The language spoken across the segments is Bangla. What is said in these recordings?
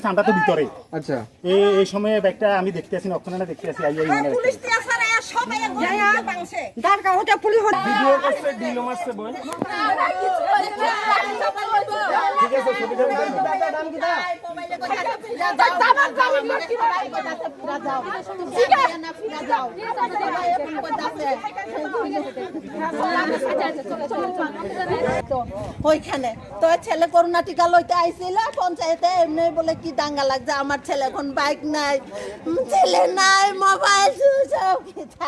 ঠান্ডা তো ভিতরে। আচ্ছা, এই সময় ব্যাগটা আমি দেখতে আসি, অক্ষণে দেখতে আসি, ওইখানে তো ছেলে করোনা টিকা লইতে আইছিল পঞ্চায়েতে, এমনি বলে কি দাঙ্গা লাগছে, আমার ছেলে এখন বাইক নাই, ছেলে নাই, মোবাইল সুইচ অফ,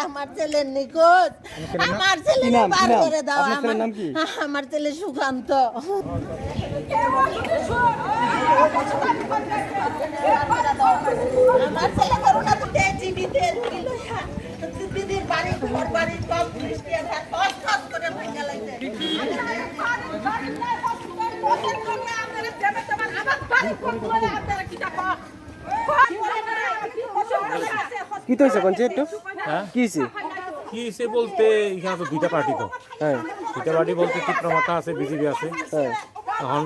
আমার ছেলে নিখোঁজ, আমার ছেলে বার করে দাও। আমার ছেলে সুকান্ত। আমার ছেলে করোনা টিকা জীবিতে দিদির বাড়ি ঘর বাড়ি সব খ্রিস্টিয়ান করে ভেঙে লাগছে। কি তো হয়েছে কোনছে একটু? হ্যাঁ কি হয়েছে? কি হয়েছে বলতে এখানে তো দুইটা পার্টি, তো হ্যাঁ দুইটা পার্টি বলতে চিত্রমাতা আছে, বিজেপি আছে। হ্যাঁ এখন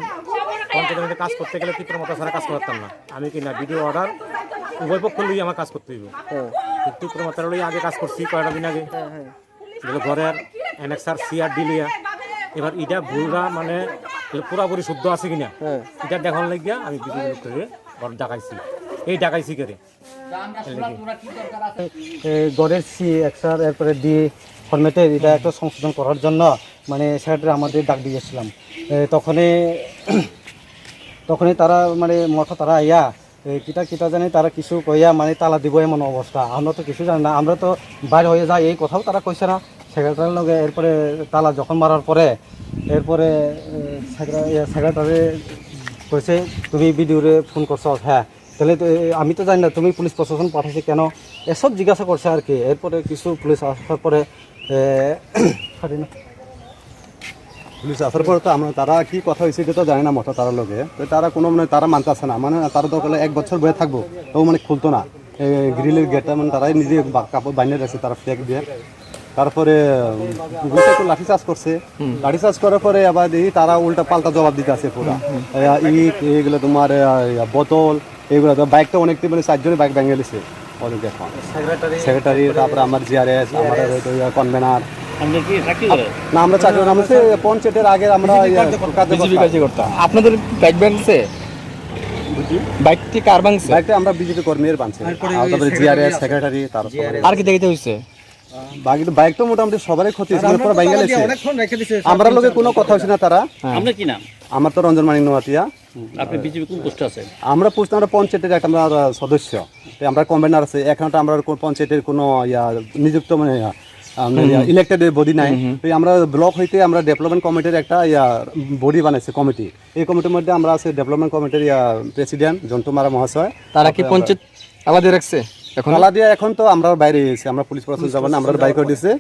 পঞ্চায়েতে কাজ করতে গেলে চিত্রমাতা ছাড়া কাজ করতাম না আমি, কিনা ভিডিও অর্ডার উভয় পক্ষ লই আমার কাজ করতে হইব। চিত্রমাতার লই আগে কাজ করছি কয়টা দিন আগে, ঘরের এনএক্সআর সিআরডি লিয়া। এবার এটা ভুলরা মানে পুরাপুরি শুদ্ধ আছে কিনা এটা দেখার লাগিয়া আমি ভিডিও করে ঘর ডাকাইছি। এই ডাকাইছি করে গড়ের সি এক্সার এরপরে ডি ফরম্যাটে এটা একটা সংশোধন করার জন্য মানে সেক্রেটারি আমাদের ডাক দিয়েছিলাম। তখনই তারা মানে মঠা তারা আইয়া কিতা জানি তারা কিছু কইয়া মানে তালা দিব এমন অবস্থা। আমরা তো কিছু জানি না, আমরা তো বাইরে হয়ে যাই, এই কথাও তারা কইছে না সেক্রেটারির লগে। এরপরে তালা যখন মারার পরে এরপরে সেক্রেটারি কইছে তুমি বিডিওরে ফোন করছো। হ্যাঁ, তাহলে আমি তো জানি না তুমি পুলিশ প্রশাসন পাঠাইছে কেন, এসব জিজ্ঞাসা করছে আর কি। এরপরে কিছু পুলিশ আসার পরে পুলিশ আসার পরে তো আমরা তারা কি কথা হয়েছে এটা তো জানি না মঠা তার লগে, তো তারা কোনো মানে তারা মানতেছে না, মানে তারা তো বলে 1 বছর বয়ে থাকবো, তো মানে খুলতো না গ্রিলের গেটটা, মানে তারাই নিজে কাপড় বানিয়ে রাখছে তারা ফ্ল্যাগ দিয়ে। তারপরে একটু লাঠি চার্জ করছে, লাঠি চার্জ করার পরে আবার দেখি তারা উল্টা পাল্টা জবাব দিতে আছে পুরা। ইট এইগুলো তোমার বোতল এইগুলো, তো বাইকটা অনেক মানে 4 জনের বাইক ভেঙে গেছে অনেক। এখন সেক্রেটারি, তারপরে আমার জিআরএস, আমাদের কনভেনার না, আমরা 4 জন। আমরা পঞ্চায়েতের আগে আমরা করতাম। আপনাদের বাইক ভাঙছে? বাইকটি কার ভাঙছে? বাইকটা আমরা বিজেপি কর্মীর বানছে, তারপরে জিআরএস সেক্রেটারি, তারপরে আর কি দেখিতে হইছে? বাইকটা মোটামুটি সবারই ক্ষতি হয়েছে, পুরো ভেঙে গেছে। আমরা লোকে কোনো কথা হচ্ছে না তারা। আপনার কি নাম? আমার তো রঞ্জন মানিক নোয়াতিয়া। আপনি বিজেপি কোন পোস্টে আছেন? আমরা পোস্ট, আমরা পঞ্চায়েতের একটা আমরা সদস্য, আমরা কনভেনার আছে। এখানটা আমরা পঞ্চায়েতের কোনো নিযুক্ত মানে ইলেক্টেড বডি নাই। আমরা ব্লক হইতে আমরা ডেভেলপমেন্ট কমিটির একটা বডি বানাইছে, কমিটি। এই কমিটির মধ্যে আমরা আছে ডেভেলপমেন্ট কমিটির প্রেসিডেন্ট জন্টু মারা মহাশয়। তারা কি পঞ্চায়েত আলাদা রাখছে? এখন আলাদা এখন তো আমরা বাইরে এসেছি, আমরা পুলিশ প্রশাসন যাব না, আমরা বাইক করে দিছে।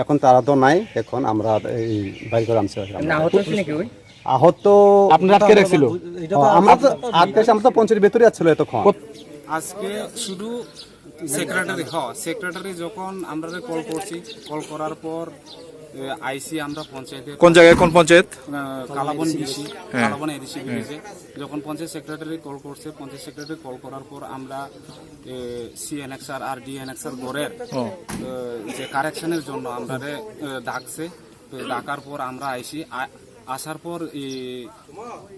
এখন তারা তো নাই, এখন আমরা এই বাইক করে আনছি। আহত আপনারা আটকে রাখছিল? আমরা তো আটকে, আমরা তো পঞ্চায়েতের ভেতরে আসছিল এতক্ষণ। আজকে শুধু সেক্রেটারি যখন আমরা কল করছি, কল করার পর আইসি আমরা পঞ্চায়েতে। কোন জায়গায়, কোন পঞ্চায়েত? কালাবন বিসি, কালাবন এডিসি ভিলেজে। যখন পঞ্চায়েত সেক্রেটারি কল করছে, পঞ্চায়েত সেক্রেটারি কল করার পর আমরা সিএনএক্সআর আর ডিএনএক্সআর গড়ের যে কারেকশনের জন্য আমরা ডাকছে। তো ডাকার পর আমরা আইসি, আসার পর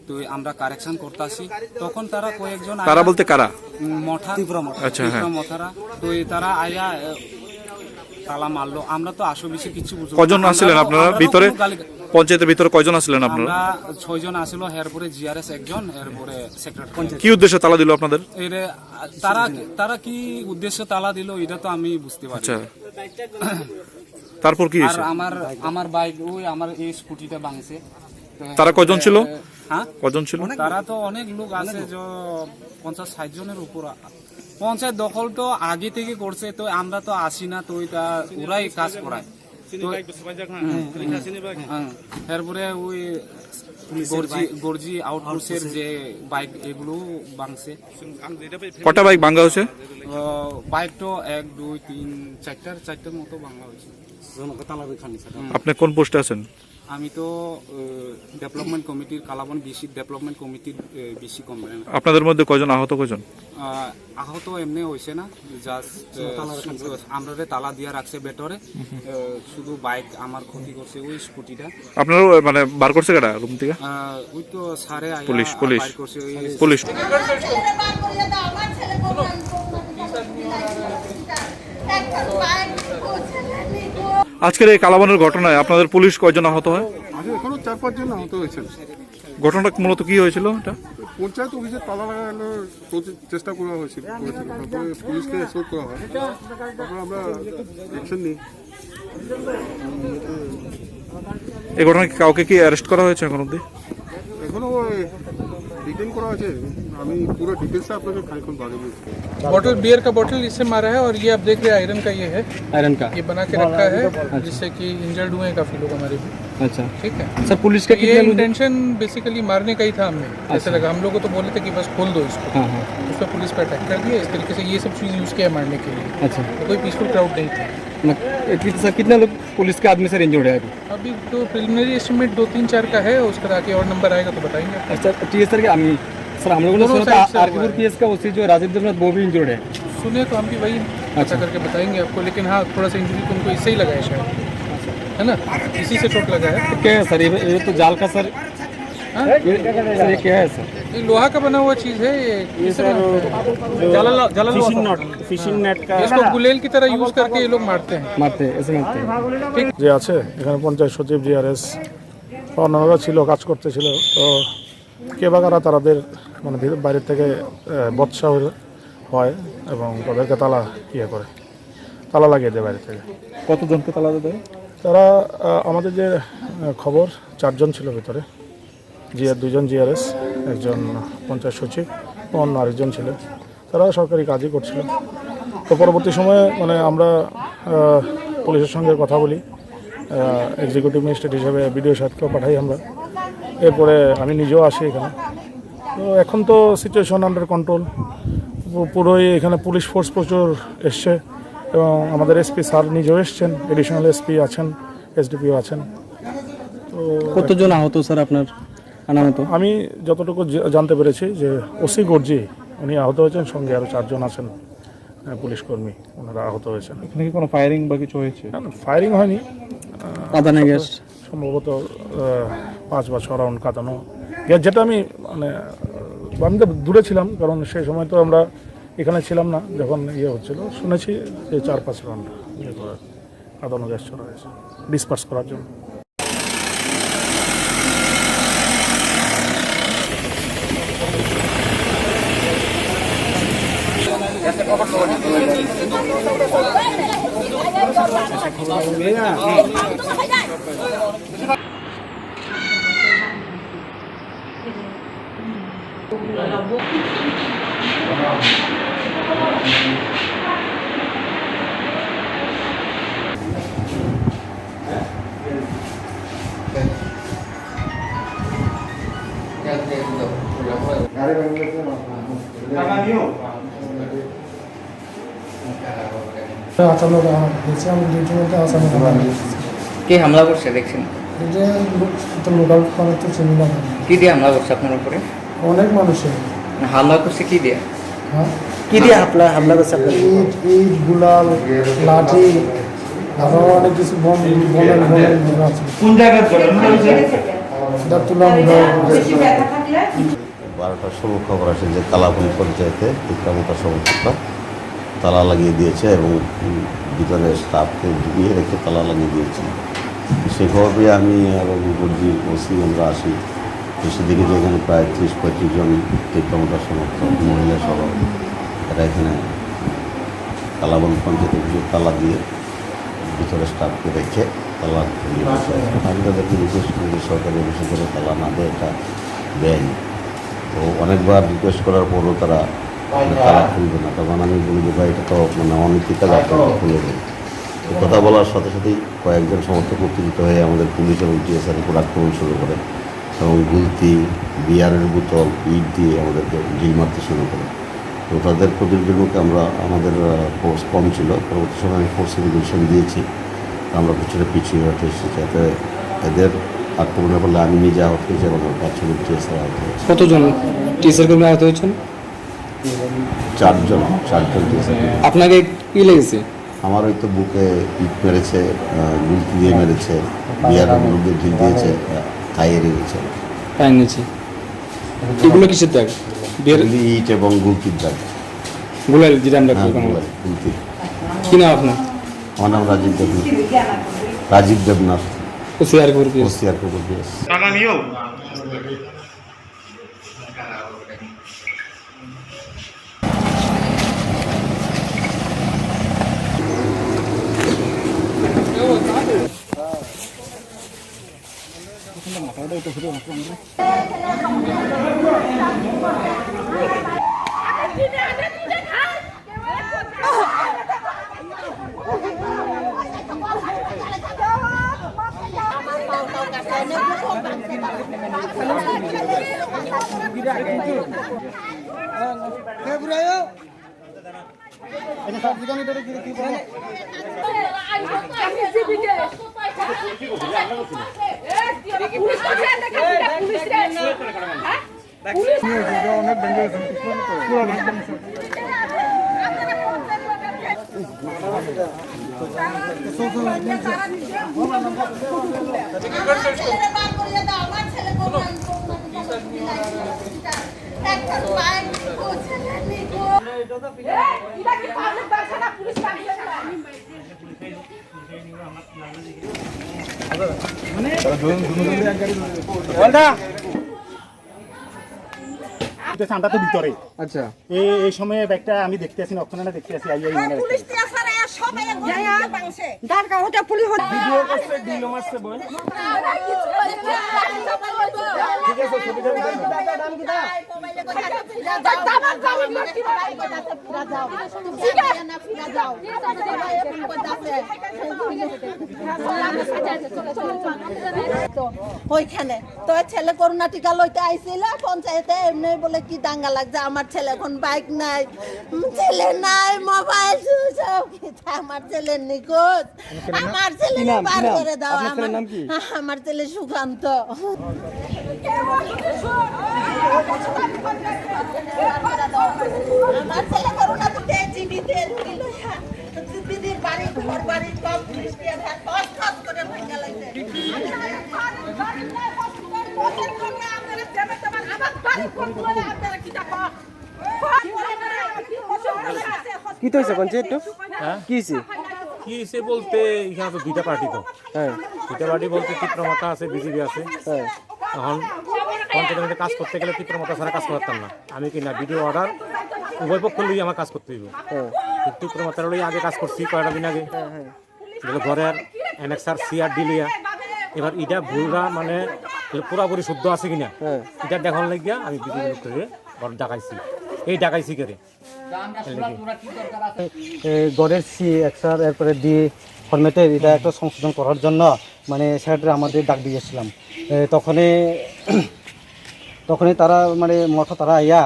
তো আমরা কারেকশন করতে আসি। তখন তারা কয়েকজন, তারা বলতে কারা? মঠা, আচ্ছা মঠারা, তো তারা আয়া তালা মারলো। আমরা তো আসো বেশি কিছু বুঝবো। কজন আসছিলেন আপনারা ভিতরে? পঞ্চায়েতের ভিতরে কয়জন আসলেন আপনারা? আমরা 6 জন আসলো, এরপরে জিআরএস একজন, এরপরে সেক্রেটারি। কি উদ্দেশ্যে তালা দিল আপনাদের? এরে তারা তারা কি উদ্দেশ্য তালা দিল এটা তো আমি বুঝতে পারি আচ্ছা, না। তারপর কি আর হয়েছে? আমার বাইক ওই আমার এই স্কুটিটা ভাঙছে। তো তারা কয়জন ছিল? হ্যাঁ, কজন ছিল? তারা তো অনেক লোক আছে, যে 50-60 জনের উপর। পঞ্চায়েত দখল তো আগে থেকে করছে, তো আমরা তো আসি না, তো এটা ওরাই কাজ করায়। তো এরপরে ওই গর্জি আউটপোস্টের যে বাইক এগুলো ভাঙছে। কটা বাইক ভাঙা হয়েছে? বাইক তো 1, 2, 3, 4টার মতো ভাঙা হয়েছে। আপনি কোন পোস্টে আছেন? আমি তো ডেভেলপমেন্ট কমিটির, কালাবন বিসি ডেভেলপমেন্ট কমিটির বিসি কমপ্লেন। আপনাদের মধ্যে কয়জন আহত, কয়জন? আহত এমনি হয়েছে না, জাস্ট আমরা তালা দিয়া রাখছে ভেতরে, শুধু বাইক আমার ক্ষতি করছে, ওই স্কুটিটা। আপনারা মানে বার করছে কারা রুম থেকে? ওই তো সারে আয়া পুলিশ বাইর করছে, ওই পুলিশ। আজকের এই কালাবানের ঘটনায় আপনাদের পুলিশ কয়জন আহত হয়? এখনো 4-5 জন আহত হয়েছেন। ঘটনাটা মূলত কি হয়েছিল? এটা পঞ্চায়েত অফিসে তালা লাগানোর চেষ্টা করা হয়েছিল, তারপরে পুলিশকে এসোট করা হয়, তারপরে আমরা অ্যাকশন নিই। এই ঘটনায় কাউকে কি অ্যারেস্ট করা হয়েছে এখন অব্দি? এখনো ডিটেন করা হয়েছে, আমি পুরো ডিটেলসটা আপনাকে খানিক্ষণ বাদে বলছি। बॉटल बियर का बॉटल इससे मारा है, और ये आप देख रहे हैं आयरन का ये है, आयरन का। ये बना के रखा है जिससे कि इंजर्ड हुए हैं काफी लोग हमारे भी। अच्छा ठीक है सर, पुलिस का ये इंटेंशन बेसिकली मारने का ही था हमें, ऐसा लगा। हम लोग को तो बोले थे कि बस खोल दो इसको, उस पर पुलिस पे अटैक कर दिया। इस तरीके से ये सब चीज़ यूज़ किया मारने के लिए। अच्छा, तो कोई पीसफुल क्राउड नहीं था। कितने लोग पुलिस के आदमी सर इंजर्ड है अभी? अभी तो प्रिलिमिनरी एस्टिमेट 2-3-4 का है, उसका आगे और नंबर आएगा तो बताएंगे। अच्छा, टीएस सर सर हम लोगों ने सुना था आरकेपुर पीएस का उसी जो राजीव देवनाथ वो भी इंजर्ड है। सुने तो हम भी वही पता करके बताएंगे आपको, लेकिन हाँ थोड़ा सा इंजरी तो उनको इससे ही लगा है शायद, है ना, इसी से चोट लगा है। क्या है सर ये तो जाल का सर? हाँ? ये क्या है सर? ये लोहा का बना हुआ चीज़ है, ये सर ফিশিং নেট কা इसको गुलेल की तरह यूज़ करके ये लोग मारते हैं। ऐसे मारते हैं। যে আছে এখানে পঞ্চায়েত সচিব, জিআরএস অন্যান্যরা ছিল, কাজ করতেছিল। তো কে বা কারা তাদের মানে বাইরের থেকে বৎসা হয় এবং তাদেরকে তালা লাগিয়ে দেয় বাইরে থেকে। কতজনকে তালা দেয়? তারা আমাদের যে খবর 4 জন ছিল ভিতরে, 2 জন জিআরএস, একজন পঞ্চায়েত সচিব, অন্য আরেকজন ছিল। তারা সরকারি কাজই করছিল। তো পরবর্তী সময়ে মানে আমরা পুলিশের সঙ্গে কথা বলি, এক্সিকিউটিভ ম্যাজিস্ট্রেট হিসেবে বিডিও সাহেবকেও পাঠাই আমরা। এরপরে আমি নিজেও আসি এখানে। তো এখন তো সিচুয়েশন আন্ডার কন্ট্রোল, পুরোই এখানে পুলিশ ফোর্স প্রচুর এসছে, এবং আমাদের এসপি স্যার নিজেও এসছেন, এডিশনাল এসপি আছেন, এসডিপিও আছেন। তো কতজন আহত স্যার আপনার আনামত? আমি যতটুকু জানতে পেরেছি যে ওসি গর্জি উনি আহত হয়েছেন, সঙ্গে আরও 4 জন আছেন পুলিশ কর্মী, ওনারা আহত হয়েছেন। এখানে কি কোনো ফায়ারিং বা কিছু হয়েছে? ফায়ারিং হয়নি, কাঁদানে গ্যাস সম্ভবত 5 বা 6 রাউন্ড কাঁদানো গ্যাস, যেটা আমি মানে আমি তো দূরে ছিলাম, কারণ সেই সময় তো আমরা এখানে ছিলাম না যখন হচ্ছিল। শুনেছি যে 4-5 রাউন্ড কাঁদানো গ্যাস ছড়া হয়েছে ডিসপার্স করার জন্য। কে হামলা করছে দেখছেন? কি দিয়ে হামলা করছে আপনার উপরে? অনেক মানুষের হামলা করছে কি দিয়ে? কি দিয়ে হামলা করছে? ইট, গুলাল, লাঠি, আরো অনেক কিছু বোম আছে। কোন জায়গায়? 12টার সময় খবর আসে যে কালাবন পঞ্চায়েতে বিক্রমতা সংস্থা তালা লাগিয়ে দিয়েছে এবং ভিতরে স্টাফকে ঢুকিয়ে রেখে তালা লাগিয়ে দিয়েছে। সে খবর পেয়ে আমি এবং গুরজি ওসি আমরা আসি, তো সেদিকে যে এখানে প্রায় 30-35 জন তীব্রমতার সমর্থক মহিলা সহ তারা এখানে কালাবন পঞ্চায়েত অফিসে তালা দিয়ে ভিতরে স্টাফকে রেখে তালা খুলে বসে আছে। আমি তাদেরকে রিকোয়েস্ট করি যে সরকারি অফিসে করে তালা না দেয়, এটা দেয়নি। তো অনেকবার রিকোয়েস্ট করার পরও তারা তালা খুলবে না। তখন আমি বলি যে ভাই এটা তো মানে অনীতিটা আপনারা খুলে দেয়। তো কথা বলার সাথে সাথেই কয়েকজন সমর্থক উত্তেজিত হয়ে আমাদের পুলিশ এবং টিএসআর উপর আক্রমণ শুরু করে এবং গুলতি, বিয়ারের বোতল, ইট দিয়ে আমাদেরকে ঢিল মারতে শুরু করে। তো তাদের প্রতিরোধের মুখে আমাদের ফোর্স কম ছিল, পরবর্তী সময় আমি ফোর্স রিভিশন দিয়েছি। আমরা পিছিয়ে হতে এসেছি, যাতে এদের আক্রমণের ফলে আমি নিজে আহত হয়েছি এবং আমার 5-6 টিএসআর আহত হয়েছে। কতজন টিচার কর্মী আহত হয়েছেন? 4জন টিএসআর। আপনাকে কি লেগেছে? আমার ওই তো বুকে ইট মেরেছে, গুলতি দিয়ে মেরেছে, বিয়ারের মধ্যে ঢিল দিয়েছে, থাইয়ে রেখেছে। পায়ের নিচে এগুলো কিসের দাগ? ইট এবং গুলতির দাগ। গুলাল যেটা আমরা গুলতি। কি নাম আপনার? আমার নাম রাজীব দেবনাথ। ওসিআরপুর পিএস। আমরা তো ভিতরে। আচ্ছা, এই সময় ব্যাগটা আমি দেখতে আসি, অক্ষণে দেখতে আসি, আইয়া ভিডিও করছে, ডিলো মারছে বল। ঠিক আছে, ওইখানে তো ছেলে করোনা টিকা লইতে আইছিল পঞ্চায়েতে, এমনি বলে কি দাঙ্গা লাগছে, আমার ছেলে এখন বাইক নাই, ছেলে নাই, মোবাইল সুইচ অফ, আমার ছেলে নিখোঁজ, আমার ছেলে বার করে দাও। আমার ছেলে সুকান্ত। আমার ছেলে করোনা দিতে জিবিতে দিদির বাড়ি, ঘর বাড়ি সব খ্রিস্টিয়ান করে ভাঙা লাগছে। কি তো হয়েছে পঞ্চায়েত? কি হয়েছে? কি হয়েছে বলতে এখানে তো দুইটা পার্টি, তো দুইটা পার্টি বলতে তীব্রমাতা আছে, বিজেপি আছে। এখন পঞ্চায়েতের কাজ করতে গেলে তীব্রমাতা ছাড়া কাজ করতাম না। আমি কিনা ভিডিও অর্ডার উভয় পক্ষ লই আমার কাজ করতে হইব। তীব্রমাতার লই আগে কাজ করছি কয়েকটা দিন আগে, ঘরের NXR CRD লিয়া। এবার এটা ভুলরা মানে পুরাপুরি শুদ্ধ আছে কিনা এটা দেখার লাগিয়া আমি বিজেপি লোক করে ঘর ডাকাইছি। এই ডাকাইছি করে গড়ের CXR এরপরে দিয়ে ফরম্যাটের এটা একটা সংশোধন করার জন্য মানে সেক্রেটারি আমাদের ডাক দিয়েছিলাম। তখনই তারা মানে মঠা তারা আইয়া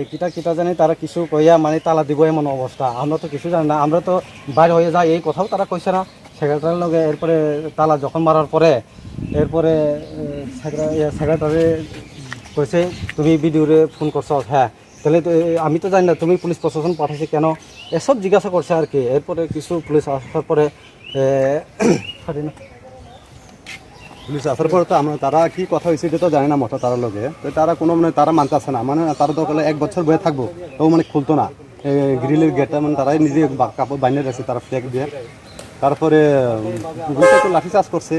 কিটা জানি তারা কিছু কইয়া মানে তালা দিব এমন অবস্থা। আমরা তো কিছু জানি না, আমরা তো বাইরে হয়ে যাই, এই কথাও তারা কইছে না সেক্রেটারির লগে। এরপরে তালা যখন মারার পরে এরপরে সেক্রেটারি কইছে তুমি বিডিওরে ফোন করছো। হ্যাঁ, তাহলে আমি তো জানি না তুমি পুলিশ প্রশাসন পাঠাইছে কেন, এসব জিজ্ঞাসা করছে আর কি। এরপরে কিছু পুলিশ আসার পরে পুলিশ আসার পরে তো তারা কি কথা হয়েছে এটা তো জানি না মঠা তার লগে। তো তারা কোনো মানে তারা মানতেছে না, মানে তারা তো বলে 1 বছর বয়ে থাকবো, তো মানে খুলতো না গ্রিলের গেটটা, মানে তারাই নিজে কাপড় বাইনে রাখছে, তারা ফ্ল্যাগ দিয়ে তারপরে গ্রুপে একটু লাঠিচার্জ করছে,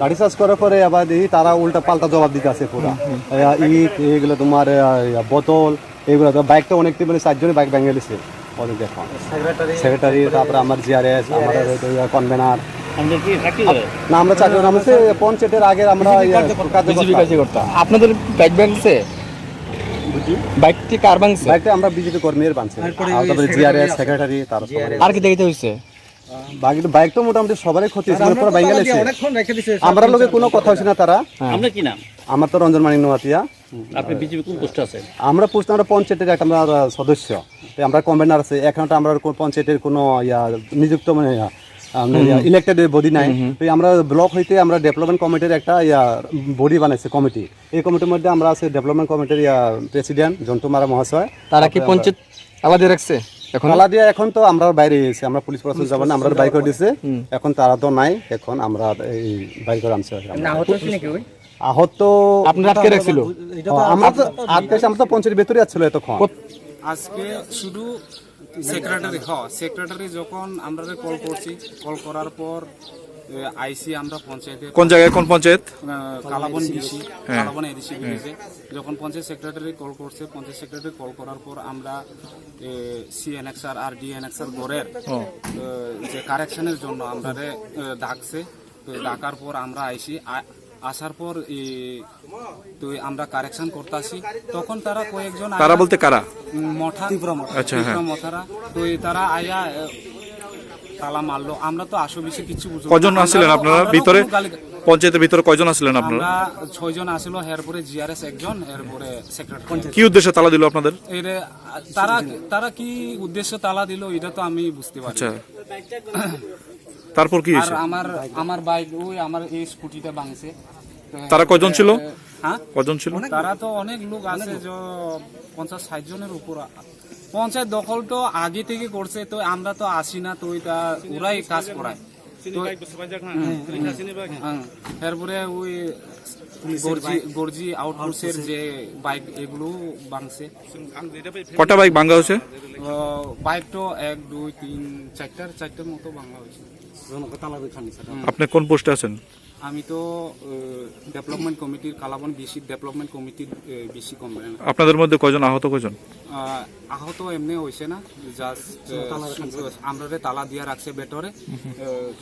লাঠিচার্জ করার পরে আবার দেখি তারা উল্টা পাল্টা জবাব দিতে আছে পুরো ইট এগুলো তোমার বোতল এগুলো, বাইকটা অনেক মানে 4 জনের বাইক ভেঙে গেছে ওদের দেখুন, সেক্রেটারি, তারপরে আমার জিআরএস, আমার কনভেনার। না আমরা চাকরি আমরা পঞ্চায়েতের আগে আমরা কাজ করতাম। আপনাদের বাইক ভাঙছে, বাইকটি কার ভাঙছে? বাইকটা আমরা বিজেপি কর্মীর বানছে, তারপরে জিআরএস সেক্রেটারি, তারপরে আর কি দেখতে হয়েছে? বাইকটা মোটামুটি সবারই ক্ষতি হয়েছে, পুরো ভেঙে গেছে। আমরা লোকে কোনো কথা হচ্ছে না তারা। আপনার কি নাম? আমার তো রঞ্জন মানিক নোয়াতিয়া। আপনি বিজেপি কোন পোস্টে আছেন? আমরা পঞ্চায়েতের একটা আমরা সদস্য, আমরা কনভেনার আছে। এখন আমরা পঞ্চায়েতের কোনো নিযুক্ত মানে ইলেক্টেড বডি নাই। তো আমরা ব্লক হইতে আমরা ডেভেলপমেন্ট কমিটির একটা বডি বানাইছে, কমিটি। এই কমিটির মধ্যে আমরা আছে ডেভেলপমেন্ট কমিটির প্রেসিডেন্ট জন্টু মারা মহাশয়। তারা কি পঞ্চায়েত আলাদা রাখছে? এখন আলাদা এখন তো আমরা বাইরে এসেছি, আমরা পুলিশ প্রশাসন যাব না, আমরা বাইক করে দিয়েছে। এখন তারা তো নাই, এখন আমরা এই বাইক করে আনছি। আহত আপনার আটকে রাখছিল? আমরা তো আমরা তো পঞ্চায়েতের ভেতরে আসছিল এতক্ষণ। আজকে শুধু সেক্রেটারি যখন আমরা কল করছি, কল করার পর আইসি আমরা পঞ্চায়েতে, কোন জায়গায়, কোন পঞ্চায়েত? কালাবন ডিসি, কালাবন এডিসি ভিলেজে যখন পঞ্চায়েত সেক্রেটারি কল করছে, পঞ্চায়েত সেক্রেটারি কল করার পর আমরা সিএনএক্সআর আর ডিএনএক্সআর গড়ের যে কারেকশনের জন্য আমরা ডাকছে। তো ডাকার পর আমরা আইসি, আসার পর তো আমরা কারেকশন করতে আসি। তখন তারা কয়েকজন, তারা বলতে কারা? মঠা, আচ্ছা, মঠারা, তো তারা আয়া তালা মারলো। আমরা তো আসো বেশি কিছু বুঝলাম। কজন আসছিলেন আপনারা ভিতরে? পঞ্চায়েতের ভিতরে কয়জন আসছিলেন আপনারা? আমরা 6 জন আসলো, এরপরে জিআরএস একজন, এরপরে সেক্রেটারি। কি উদ্দেশ্যে তালা দিল আপনাদের? তারা কি উদ্দেশ্যে তালা দিল এটা তো আমি বুঝতে পারি। আচ্ছা, তারপর কি হয়েছে? আমার বাইক, ওই আমার এই স্কুটিটা ভাঙছে। তারা কয়জন ছিল? হ্যাঁ, কয়জন ছিল? তারা তো অনেক লোক আছে, যে 50-60 জনের উপর। পঞ্চায়েত দখল তো আগে থেকে করছে, তো আমরা তো আসি না, তো ওরাই কাজ করায়। এরপরে ওই গর্জি আউটহাউসের যে বাইক, এগুলো ভাঙছে। কটা বাইক ভাঙা হয়েছে? বাইক তো 1, 2, 3, 4টার মতো ভাঙা হয়েছে। আপনি কোন পোস্টে আছেন? আমি তো ডেভেলপমেন্ট কমিটির, কালাবন ডিসি ডেভেলপমেন্ট কমিটির বিসি কনভেনার। আপনাদের মধ্যে কয়জন আহত, কয়জন? আহত এমনি হয়েছে না, জাস্ট আমরা তালা দিয়ে রাখছে ভেতরে।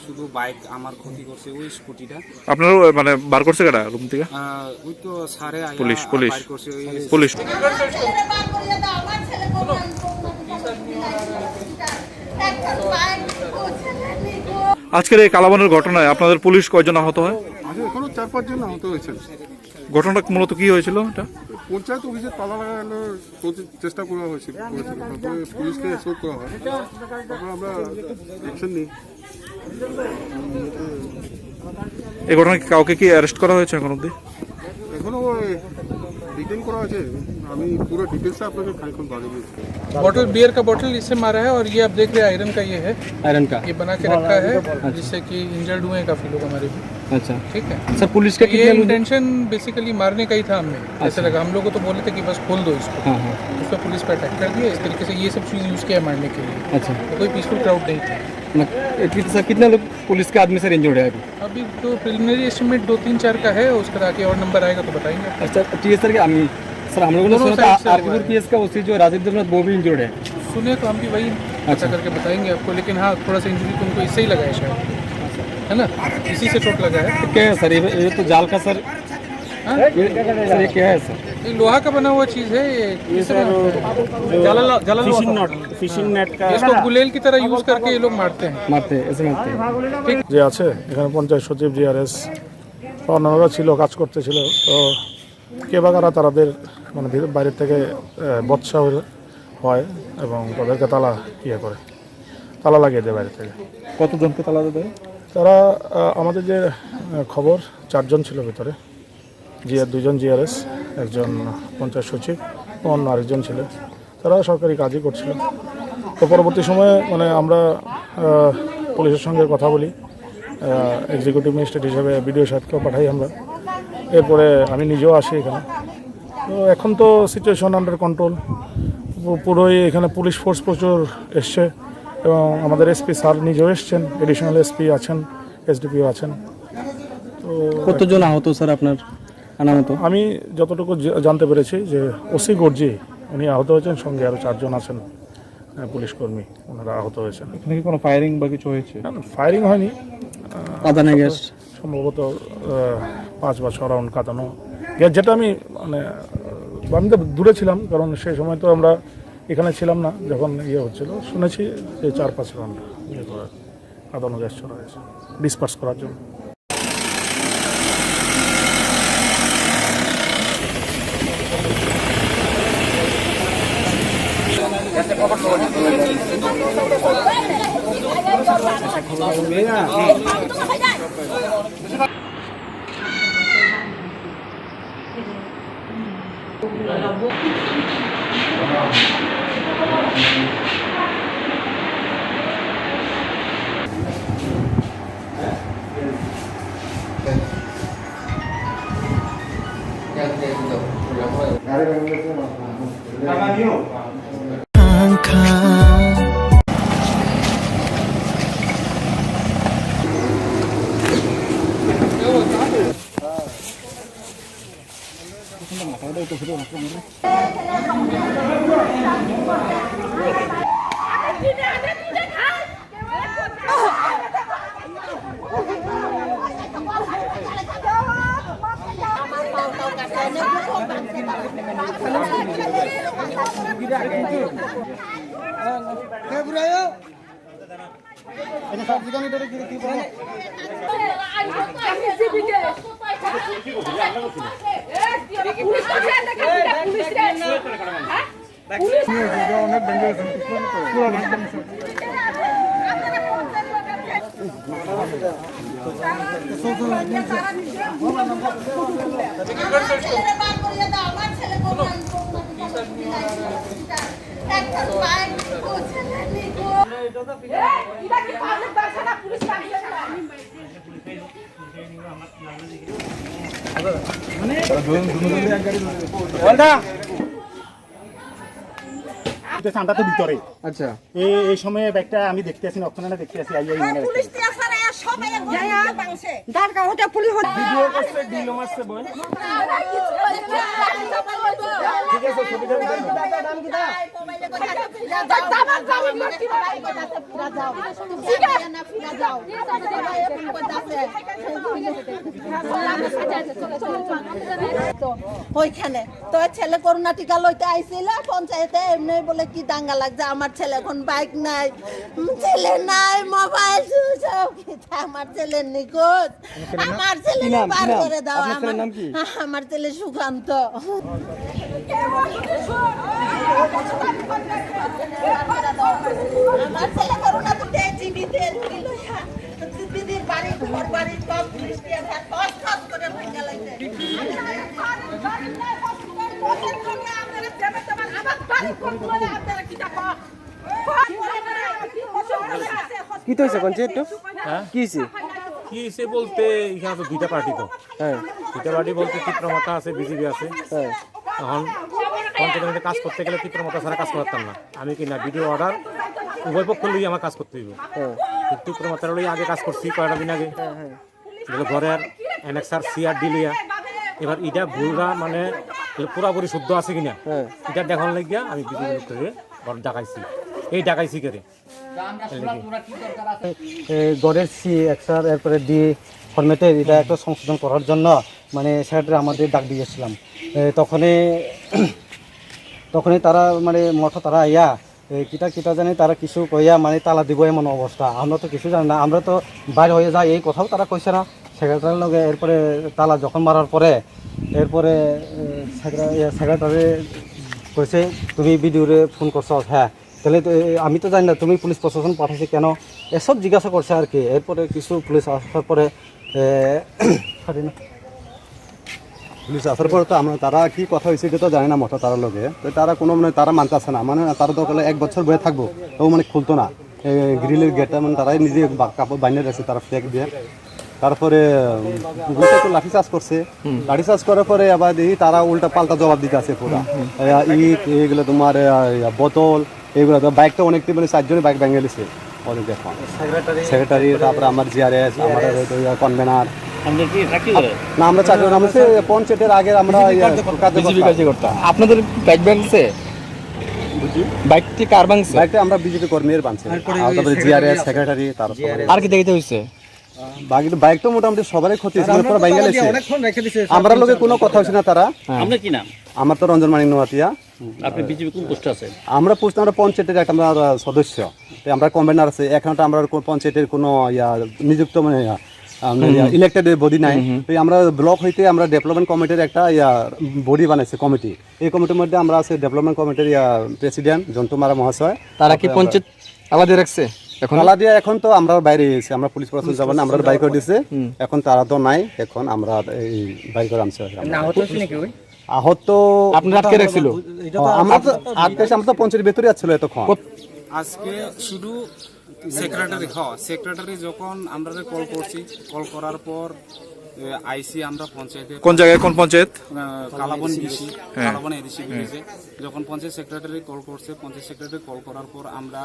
শুধু বাইক আমার ক্ষতি করছে, ওই স্কুটিটা। আপনারও মানে বার করছে কারা রুম থেকে? ওই তো সারে পুলিশ করছে, পুলিশ। আজকের এই কালাবনের ঘটনায় আপনাদের পুলিশ কয়জন আহত হয়? এখনো 4-5 জন আহত হয়েছে। ঘটনাটা মূলত কি হয়েছিল? এটা পঞ্চায়েত অফিসে তালা লাগানোর চেষ্টা করা হয়েছিল, তারপরে পুলিশকে এসব করা হয়, তারপরে আমরা অ্যাকশন নিই। এই ঘটনায় কাউকে কি অ্যারেস্ট করা হয়েছে এখন অব্দি? এখনো ডিটেন করা আছে, আমি পুরো ডিটেলসটা আপনাকে খানিকক্ষণ বাড়ি দিয়েছি। बॉटल बियर का बॉटल इससे मारा है, और ये आप देख रहे हैं आयरन का, ये है आयरन का, ये बना के रखा है, जिससे कि इंजर्ड हुए हैं काफी लोग हमारे भी। अच्छा, ठीक है सर। पुलिस का ये इंटेंशन बेसिकली मारने का ही था हमें। ऐसा लगा, हम लोग को तो बोले थे कि बस खोल दो इसको। उस पर पुलिस पे अटैक कर दिया इस तरीके से। ये सब चीज़ यूज़ किया मारने के लिए। अच्छा, तो कोई पीसफुल क्राउड नहीं था। सर कितने लोग पुलिस के आदमी सर इंजर्ड है अभी? अभी तो प्रिलिमिनरी एस्टिमेट 2-3-4 का है, उसका आगे और नंबर आएगा तो बताएंगे। अच्छा, टीएस सर सर हम लोगों ने सुना था आरकेपुर पीएस का ओसी जो राजीव देवनाथ, वो भी इंजर्ड है। सुने तो हम भी वही पता करके बताएंगे आपको, लेकिन हाँ थोड़ा सा इंजरी तो उनको इससे ही लगा है शायद, है ना, इसी से चोट लगा है। क्या है सर ये तो जाल का सर? ये क्या है सर? ये लोहा का बना हुआ चीज़ है, ये ফিশিং নেট का इसको गुलेल की तरह यूज़ करके ये लोग मारते हैं। ऐसे मारते हैं। যে আছে এখানে পঞ্চায়েত সচিব, জিআরএস, অন্যান্যরা ছিল, কাজ করতেছিল। তো কে বা কারা তাদের মানে বাইরের থেকে বৎসা হয় এবং তাদেরকে তালা তালা লাগিয়ে দেয় বাইরে থেকে। কতজনকে তালা দেয়? তারা আমাদের যে খবর 4 জন ছিল ভিতরে, 2 জন জিআরএস, একজন পঞ্চায়েত সচিব, অন্য আরেকজন ছিল। তারা সরকারি কাজই করছিল। তো পরবর্তী সময়ে মানে আমরা পুলিশের সঙ্গে কথা বলি, এক্সিকিউটিভ ম্যাজিস্ট্রেট হিসেবে বিডিও সাহেবকেও পাঠাই আমরা। এরপরে আমি নিজেও আসি এখানে। তো এখন তো সিচুয়েশন আন্ডার কন্ট্রোল পুরোই। এখানে পুলিশ ফোর্স প্রচুর এসছে, এবং আমাদের এসপি স্যার নিজেও এসছেন, এডিশনাল এসপি আছেন, এসডিপিও আছেন। তো কতজন আহত স্যার আপনার আনামত? আমি যতটুকু জানতে পেরেছি যে ওসি গর্জি উনি আহত হয়েছেন, সঙ্গে আরও 4 জন আছেন পুলিশ কর্মী, ওনারা আহত হয়েছেন। এখানে কি কোনো ফায়ারিং বা কিছু হয়েছে? ফায়ারিং হয়নি, কাঁদানে গ্যাস সম্ভবত 5 বা 6 রাউন্ড কাঁদানো গ্যাস, যেটা আমি মানে আমি তো দূরে ছিলাম, কারণ সেই সময় তো আমরা এখানে ছিলাম না যখন হচ্ছিল। শুনেছি যে 4-5 রাউন্ড কাঁদানো গ্যাস ছড়া হয়েছে ডিসপার্স করার জন্য। আমরা তো ভিতরে। আচ্ছা, এই সময় ব্যাগটা আমি দেখতে আসি, অক্ষণে দেখতে আসি, ভিডিও করছে, ডিলো মারছে বল। ঠিক আছে, ছবি ছবি ওইখানে তো ছেলে করোনা টিকা লইতে আইছিল পঞ্চায়েতে, এমনি বলে কি দাঙ্গা লাগছে আমার ছেলে এখন বাইক নাই, ছেলে নাই, মোবাইল সুইচ অফ, আমার ছেলে নিখোঁজ, আমার ছেলে বার করে দাও। আমার ছেলে সুকান্ত। আমার ছেলে করোনা তো জিবিতে দিদির বাড়ি, তোমার বাড়ি সব দৃষ্টি আছে, সব করে ভেঙে লাগছে। কি তো হয়েছে পঞ্চায়েত? হ্যাঁ কি হয়েছে? কি হয়েছে বলতে এখানে তো 2টা পার্টি, তো হ্যাঁ 2টা পার্টি বলতে চিত্রমাতা আছে, বিজেপি আছে। হ্যাঁ এখন পঞ্চায়েতে কাজ করতে গেলে চিত্রমাতা ছাড়া কাজ করতাম না। আমি কি না ভিডিও অর্ডার উভয় পক্ষ লই আমার কাজ করতে হইব। চিত্রমাতার লই আগে কাজ করছি কয়েকটা দিন আগে, ঘরের NXR CRD লিয়া। এবার এটা ভুলরা মানে পুরাপুরি শুদ্ধ আছে কিনা এটা দেখার লাগিয়া আমি বিজেপি করে ঘর ডাকাইছি। এই ডাকাইছি করে গড়ের CXR এরপরে দিয়ে ফরম্যাটের এটা একটা সংশোধন করার জন্য মানে সেক্রেটারি আমাদের ডাক দিয়েছিলাম। তখনই তারা মানে মঠ তারা আইয়া কিটা জানি তারা কিছু কইয়া মানে তালা দিব এমন অবস্থা। আমরা তো কিছু জানি না, আমরা তো বাইরে হয়ে যাই এই কথাও তারা কইছে না সেক্রেটারির লগে। এরপরে তালা যখন মারার পরে এরপরে সেক্রেটারি কইছে তুমি বিডিওরে ফোন করছো। হ্যাঁ, তাহলে আমি তো জানি না তুমি পুলিশ প্রশাসন পাঠাইছে কেন, এসব জিজ্ঞাসা করছে আর কি। এরপরে কিছু পুলিশ আসার পরে পুলিশ আসার পরে তো আমরা তারা কি কথা হয়েছে এটা তো জানি না মঠা তার লগে। তো তারা কোনো মানে তারা মানতেছে না, মানে তারা তো 1 বছর বয়ে থাকবো তো মানে খুলতো না গ্রিলের গেটটা, মানে তারাই নিজে কাপড় বানিয়ে রাখছে তারা ফ্ল্যাগ দিয়ে। তারপরে গুলটা তো লাঠি চার্জ করছে, লাঠি চার্জ করার পরে আবার দেখি তারা উল্টা পাল্টা জবাব দিতে আছে পুরা। ইট এগুলো তোমার বোতল এইগুলো তো বাইকটা অনেকটি মানে 4 জনের বাইক ভেঙে গেছে অনেক এখন সেক্রেটারি তারপরে আমার জিআরএস আমাদের কনভেনার আমাদের কি চাকরি করে? না আমরা চাকরি আমরা পঞ্চায়েতের আগে আমরা বিজেপি কার্যকর্তা আপনাদের বাইক ভাঙছে বাইকটি কার ভাঙছে বাইকটা আমরা বিজেপি কর্মীর বানছি তারপরে জিআরএস সেক্রেটারি তারপরে আর কি দেখিতে হইছে বাইকটা মোটামুটি সবারই ক্ষতি হয়েছে মানে পুরো ভেঙে গেছে আমরা লোকে কোনো কথা হচ্ছে না তারা আপনার কি নাম? আমার তো রঞ্জন মানিক নোয়াতিয়া আপনি বিজেপি কোন পোস্টে আছেন? আমরা পঞ্চায়েতের একটা আমরা সদস্য তো আমরা কনভেনার আছে এখন তো আমরা পঞ্চায়েতের কোনো নিযুক্ত মানে ইলেক্টেড বডি নাই তো আমরা ব্লক হইতে আমরা ডেভেলপমেন্ট কমিটির একটা বডি বানাইছে কমিটি এই কমিটির মধ্যে আমরা আছে ডেভেলপমেন্ট কমিটির প্রেসিডেন্ট জন্তু মারা মহাশয় তারা কি পঞ্চায়েত আলাদা রাখছে এখন তালা দিয়ে এখন তো আমরা বাইরে এসেছি আমরা পুলিশ প্রশাসন যাব না আমরা বাইক করে দিয়েছে এখন তারা তো নাই এখন আমরা এই বাইক করে আনছি আহত আপনার আটকে রাখছিল আমরা তো আজকে আমরা তো পঞ্চায়েতের ভেতরে আসছিল এতক্ষণ আজকে শুধু সেক্রেটারি যখন আমরা কল করছি কল করার পর আইসি আমরা পঞ্চায়েতে কোন জায়গায় কোন panchayat Kalaban BC Kalaban ADC BC যখন পঞ্চায়েত সেক্রেটারি কল করছে পঞ্চায়েত সেক্রেটারি কল করার পর আমরা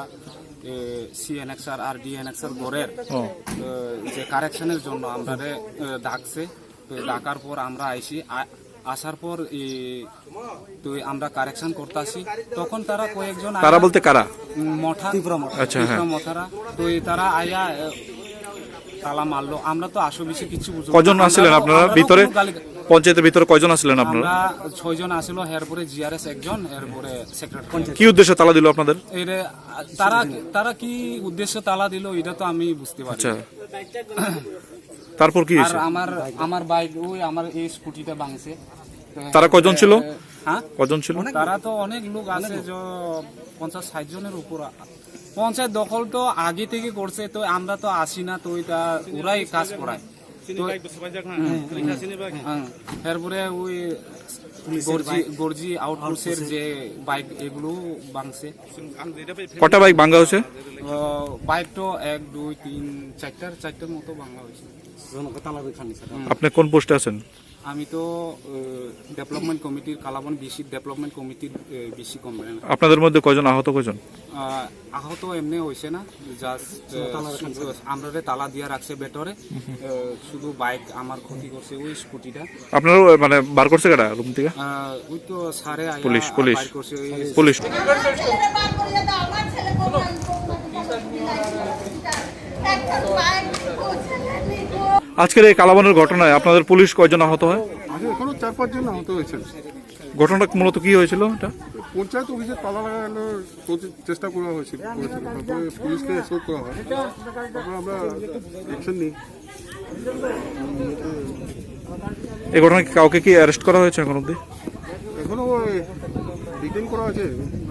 সিএনএক্সআর আর ডিএনএক্সআর গড়ের যে কারেকশনের জন্য আমরা ডাকছে ডাকার পর আমরা আইসি আসার পর তো আমরা কারেকশন করতে আসি তখন তারা কয়েকজন তারা বলতে কারা মঠা আচ্ছা মঠারা তো তারা আয়া তালা মারলো আমরা তো আসো বেশি কিছু বুঝি কজন আসছিলেন আপনারা ভিতরে পঞ্চায়েতের ভিতরে কয়জন আসছিলেন আপনারা আমরা 6 জন আসলো এরপরে জিআরএস একজন এরপরে সেক্রেটারি কি উদ্দেশ্যে তালা দিল আপনাদের এরে তারা কি উদ্দেশ্যে তালা দিল এটা তো আমি বুঝতে পারি আচ্ছা তারপর কি হয়েছে আর আমার বাইক ওই আমার এই স্কুটিটা ভাঙছে তারা কয়জন ছিল হ্যাঁ কয়জন ছিল তারা তো অনেক লোক আছে যে 50-60 জনের উপর পঞ্চায়েত দখল তো আগে থেকে করছে তো আমরা তো আসি না তো এটা ওরাই কাজ করায় এরপরে ওই গর্জি আউটপুসের যে বাইক এগুলো ভাঙছে কটা বাইক ভাঙা হয়েছে বাইক তো 1 2 3 4টার মতো ভাঙা হয়েছে আপনি কোন পোস্টে আছেন আমি তো ডেভেলপমেন্ট কমিটির কালাবন বিসি ডেভেলপমেন্ট কমিটির বিসি কনভেনার আপনাদের মধ্যে কয়জন আহত কয়জন আহত এমনি হয়েছে না জাস্ট আমরা তালা দিয়ে রাখছে ভেতরে শুধু বাইক আমার ক্ষতি করছে ওই স্কুটিটা আপনারা মানে বার করছে কারা রুম থেকে ওই তো সারে পুলিশ করছে পুলিশ আজকের এই কালাবানের ঘটনায় আপনাদের পুলিশ কয়জন আহত হয় এখনো 4-5 জন আহত হয়েছেন ঘটনাটা মূলত কি হয়েছিল এটা পঞ্চায়েত অফিসে তালা লাগানোর চেষ্টা করা হয়েছিল তারপরে পুলিশকে এসব করা হয় তারপরে আমরা অ্যাকশন নিই এই ঘটনায় কাউকে কি অ্যারেস্ট করা হয়েছে এখন অব্দি এখনো ডিটেন করা আছে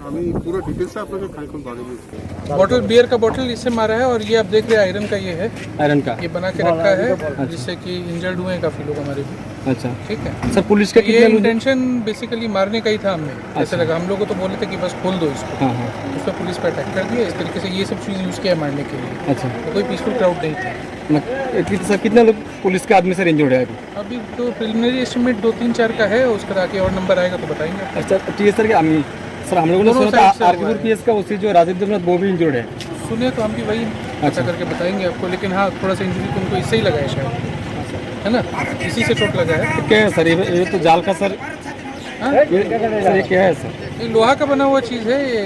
আমি পুরো ডিটেলসটা আপনাকে খানিকক্ষণ বাড়ি দিচ্ছি बॉटल बियर का बॉटल इससे मारा है और ये आप देख रहे हैं आयरन का ये है आयरन का ये बना के रखा है जिससे कि इंजर्ड हुए हैं काफी लोग हमारे भी अच्छा ठीक है सर पुलिस का ये इंटेंशन बेसिकली मारने का ही था हमें ऐसा लगा हम लोग को तो बोले थे कि बस खोल दो इसको उस पर पुलिस पे अटैक कर दिया इस तरीके से ये सब चीज़ यूज़ किया मारने के लिए अच्छा तो कोई पीसफुल क्राउड नहीं था सर कितने लोग पुलिस के आदमी सर इंजर्ड है अभी अभी तो प्रिलिमिनरी एस्टिमेट 2-3-4 का है उसका आगे और नंबर आएगा तो बताएंगे अच्छा टीएस सर क्या सर हम लोगों ने सुना था आरकेपुर पीएस का ओसी जो राजीव देवनाथ वो भी इंजर्ड है सुनिए तो हम भी वही अच्छा करके बताएंगे आपको लेकिन हाँ थोड़ा सा इंजरी तो उनको इससे ही लगा है शायद है ना इसी से चोट लगा है क्या है सर ये तो जाल का सर ये क्या है सर ये लोहा का बना हुआ चीज़ है ये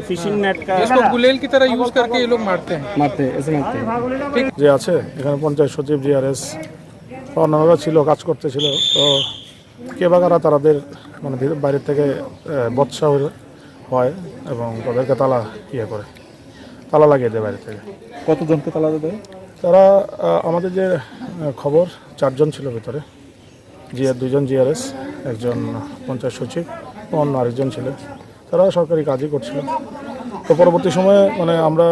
ফিশিং নেট का इसको गुलेल की तरह यूज़ करके ये लोग मारते हैं ऐसे मारते हैं যে আছে এখানে পঞ্চায়েত সচিব জিআরএস অন্যান্যরা ছিল কাজ করতেছিল তো কে বা কারা তাদের মানে বাইরে থেকে বৎসা হয় এবং তাদেরকে তালা তালা লাগিয়ে দেয় বাইরে থেকে কতজনকে তালা দেয় তারা আমাদের যে খবর 4 জন ছিল ভিতরে 2 জন জিআরএস একজন পঞ্চায়েত সচিব অন্য আরেকজন ছিল তারা সরকারি কাজই করছিল তো পরবর্তী সময়ে মানে আমরা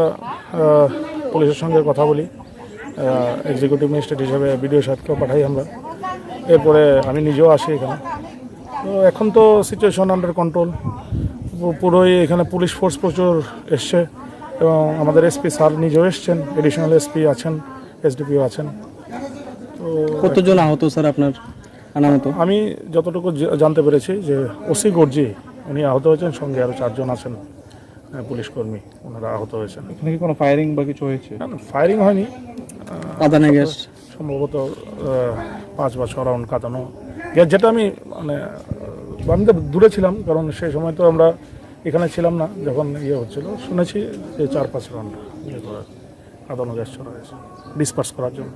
পুলিশের সঙ্গে কথা বলি এক্সিকিউটিভ ম্যাজিস্ট্রেট হিসেবে বিডিও সাহেবকেও পাঠাই আমরা এরপরে আমি নিজেও আসি এখানে তো এখন তো সিচুয়েশন আন্ডার কন্ট্রোল পুরোই এখানে পুলিশ ফোর্স প্রচুর এসছে এবং আমাদের এসপি স্যার নিজেও এসছেন এডিশনাল এসপি আছেন এসডিপিও আছেন তো কতজন আহত স্যার আপনার আনামত আমি যতটুকু জানতে পেরেছি যে ওসি গর্জি উনি আহত হয়েছেন, সঙ্গে আরও 4 জন আছেন পুলিশ কর্মী, ওনারা আহত হয়েছেন। এখানে কি কোনো ফায়ারিং বা কিছু হয়েছে? ফায়ারিং হয়নি, কাঁদানে গ্যাস সম্ভবত 5 বা 6 রাউন্ড কাঁদানো গ্যাস, যেটা আমি মানে আমি তো দূরে ছিলাম, কারণ সেই সময় তো আমরা এখানে ছিলাম না যখন হচ্ছিল। শুনেছি যে 4-5 রাউন্ড কাঁদানো গ্যাস ছড়া হয়েছে ডিসপার্স করার জন্য।